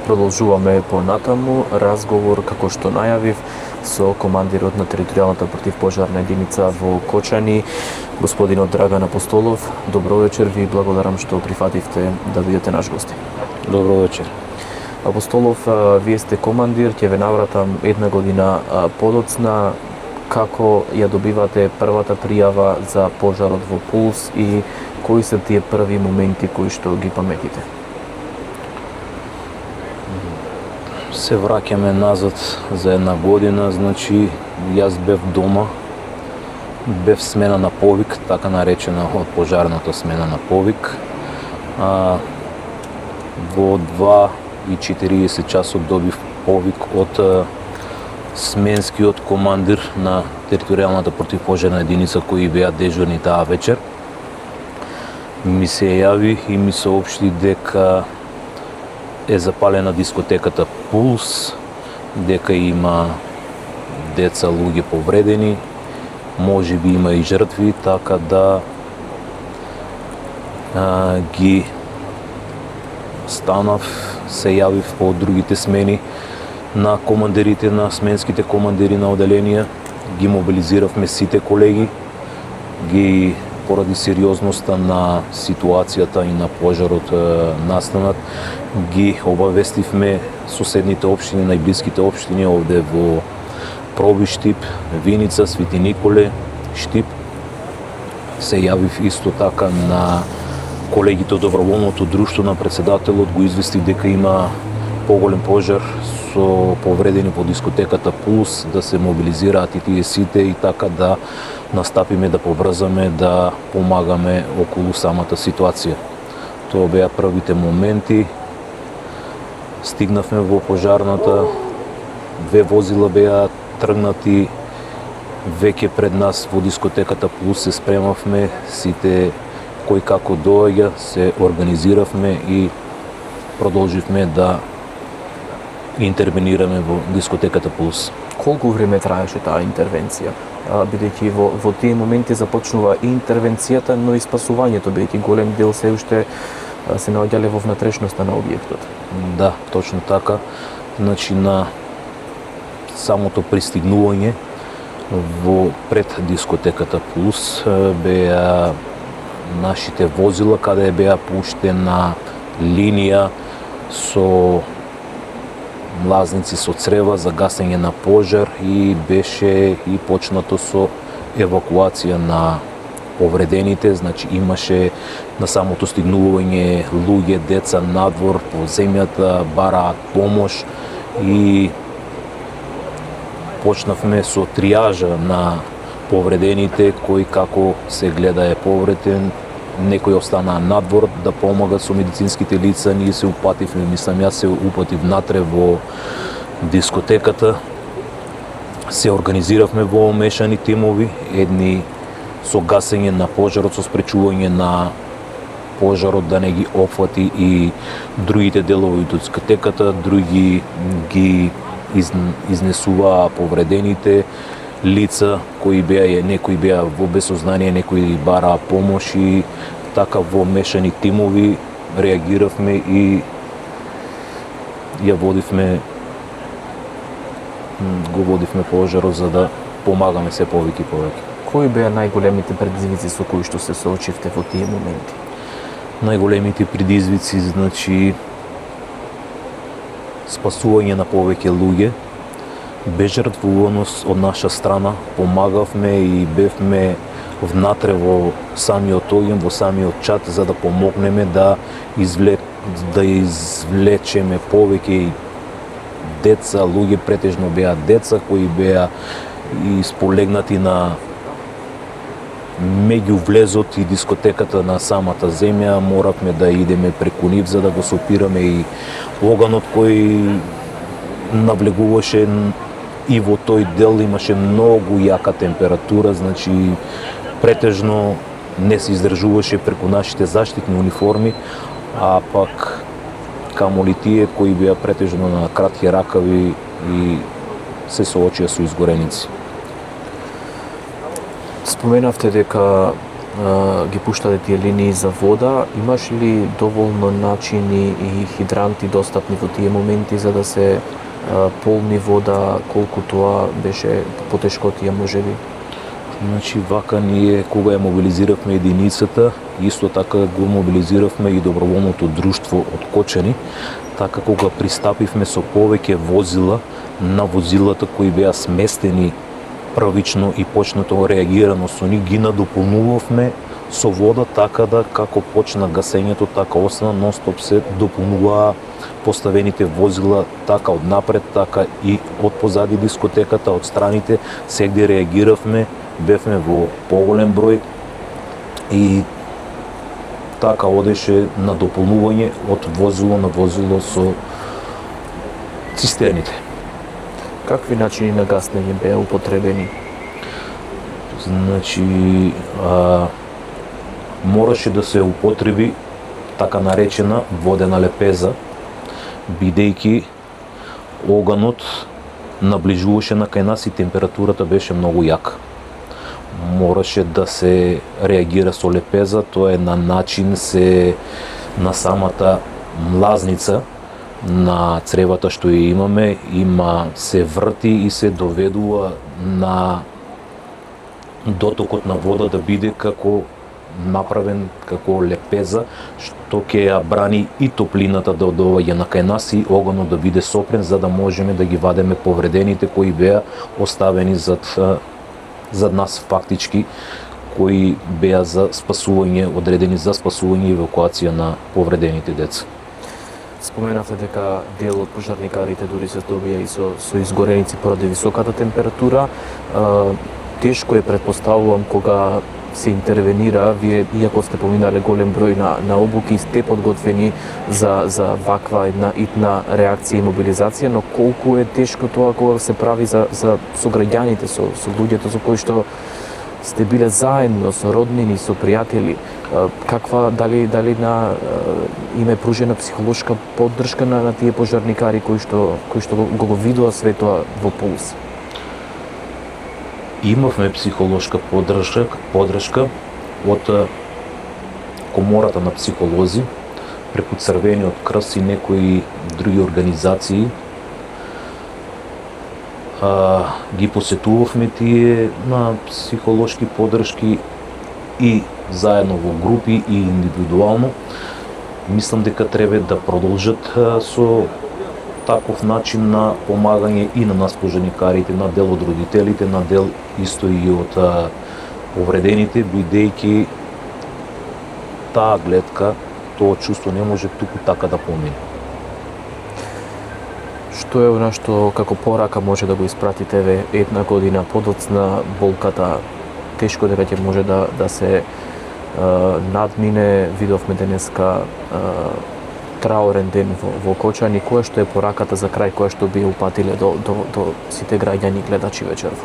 Продолжуваме понатаму разговор, како што најавив, со командирот на територијалната противпожарна единица во Кочани, господинот Драган Апостолов. Добро вечер, ви благодарам што прифативте да бидете наш гости. Добро вечер. Апостолов, вие сте командир, ќе ве навратам една година подоцна. Како ја добивате првата пријава за пожарот во Пулс и кои се тие први моменти кои што ги паметите? Се враќаме назад за една година, значи јас бев дома, бев смена на повик, така наречена од пожарната смена на повик. Во 2:40 часот добив повик од сменскиот командир на територијалната противпожарна единица кои беа дежурни таа вечер. Ми се јави и ми соопшти дека е запалена дискотеката Пулс, дека има деца, луѓе повредени, можеби има и жртви, така да ги станав, се јавив по другите смени на командирите, на сменските командири на оделенија, ги мобилизиравме сите колеги, ги поради сериозноста на ситуацијата и на пожарот настанат, ги обавестивме соседните општини, најблиските општини овде во Проби, Штип, Виница, Свети Николе, Штип. Се јавив исто така на колегите од доброволното друштво на председателот, го известив дека има поголем пожар со повредени по дискотеката Пулс, да се мобилизираат и тие сите и така да настапиме, да побрзаме, да помагаме околу самата ситуација. Тоа беа првите моменти. Стигнавме во пожарната, 2 возила беа тргнати веќе пред нас во дискотеката Пулс, се спремавме, сите кој како доаѓа, се организиравме и продолживме да интервенираме во дискотеката Пулс. Колку време траеше таа интервенција? Бидејќи во тие моменти започнува и интервенцијата, но и спасувањето, бидејќи голем дел се уште се наоѓале во внатрешноста на објектот. Да, точно така. Значи на самото пристигнување во пред дискотеката Пулс беа нашите возила каде беа пуштена линија со млазници со црева за гасење на пожар и беше и почнато со евакуација на повредените, значи имаше на самото стигнување луѓе, деца надвор по земјата, бараат помош и почнавме со триажа на повредените, кој како се гледа е повреден, некои останаа надвор да помагат со медицинските лица, ние се упативме, мислам јас се упатив натре во дискотеката, се организиравме во мешани тимови, едни со гасење на пожарот, со спречување на пожарот да не ги опфати и другите делови од дискотеката, други ги изнесуваа повредените лица кои беа, некои беа во безсознание, некои бараа помош и така во мешани тимови реагиравме и ја водивме пожарот за да помагаме се повеќе и повеќе. Кои беа најголемите предизвици со кои што се соочивте во тие моменти? Најголемите предизвици, значи спасување на повеќе луѓе, безжртвуваност од наша страна, помагавме и бевме внатре во самиот оѓен, во самиот чат, за да помогнеме да извлечеме повеќе деца, луѓе, претежно беа деца кои беа исполегнати на меѓу влезот и дискотеката на самата земја. Моравме да идеме преку нив за да го сопираме и оганот кој навлегуваше и во тој дел имаше многу јака температура, значи претежно не се издржуваше преку нашите заштитни униформи, а пак камоли тие кои беа претежно на кратки ракави и се соочија со изгореници. Споменавте дека ги пуштате тие линии за вода, имаш ли доволно начини и хидранти достапни во тие моменти за да се полни вода, колку тоа беше потешкотија можеби? Значи, вака ние кога ја мобилизиравме единицата, исто така го мобилизиравме и доброволното друштво од Кочани, така кога пристапивме со повеќе возила на возилата кои беа сместени првично и почнато реагирано со нив, ги надополнувавме со вода, така да како почна гасењето, така остана нон-стоп се дополнуваа поставените возила, така од напред, така и од позади дискотеката, од страните, сегде реагиравме, бевме во поголем број и така одеше на дополнување од возило на возило со цистерните. Какви начини на гаснење беа употребени? Значи, мораше да се употреби така наречена водена лепеза, бидејќи оганот наближуваше на кај нас и температурата беше многу јака. Мораше да се реагира со лепеза, тоа е на начин се на самата млазница на цревата што ја имаме, се врти и се доведува на дотокот на вода да биде како направен како лепеза, што ќе ја брани и топлината да доаѓа на кај нас и оганот да биде сопрен, за да можеме да ги вадеме повредените кои беа оставени зад нас фактички, кои беа за спасување, одредени за спасување и евакуација на повредените деца. Споменавте дека дел од пожарникарите дури се здобија и со изгореници поради високата температура. Тешко е, претпоставувам, кога се интервенира, вие иако сте поминале голем број на обуки, сте подготвени за ваква една итна реакција и мобилизација, но колку е тешко тоа кога се прави за сограѓаните, со луѓето со кои што сте биле заедно, со роднини, со пријатели, каква дали им е пружена психолошка поддршка на тие пожарникари кои што го видоа светоа во Пулс? Имавме психолошка поддршка од комората на психолози, преку Црвениот крст и некои други организации. Ги посетувавме тие на психолошки поддршки и заедно во групи и индивидуално. Мислам дека треба да продолжат со таков начин на помагање и на нас пожарникарите, на дел од родителите, на дел исто и од повредените, бидејќи таа гледка, тоа чувство не може туку така да помине. Што е она што како порака може да го испратите една година подоцна болката? Тешко дека ќе може да се надмине. Видовме денеска траурен ден во Кочани. Која што е пораката за крај, која што би упатиле до сите граѓани гледачи вечерва?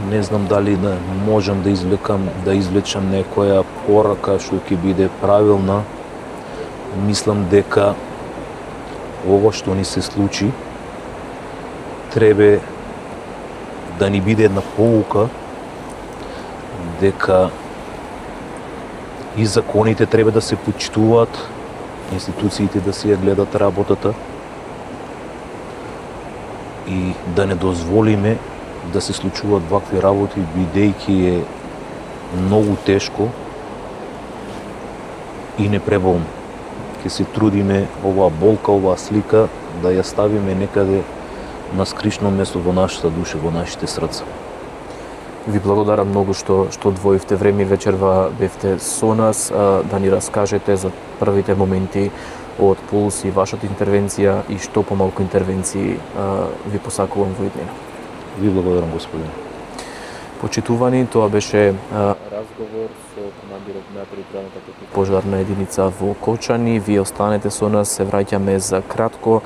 Не знам дали да можам да извлечам некоја порака што ќе биде правилна. Мислам дека ова што ни се случи треба да ни биде една поука дека и законите треба да се почитуваат, институциите да си ја гледат работата и да не дозволиме да се случуваат вакви работи, бидејќи е многу тешко и непреболно. Ќе се трудиме оваа болка, оваа слика да ја ставиме некаде на скришно место во нашата душа, во нашите срца. Ви благодарам многу што одвоивте време вечерва, бевте со нас да ни раскажете за првите моменти од Пулс и вашата интервенција и што помалку интервенции ви посакувам во иднина. Ви благодарам, господин. Почитувани, тоа беше разговор со командирот на територијалната пожарна единица во Кочани. Вие останете со нас, се враќаме за кратко.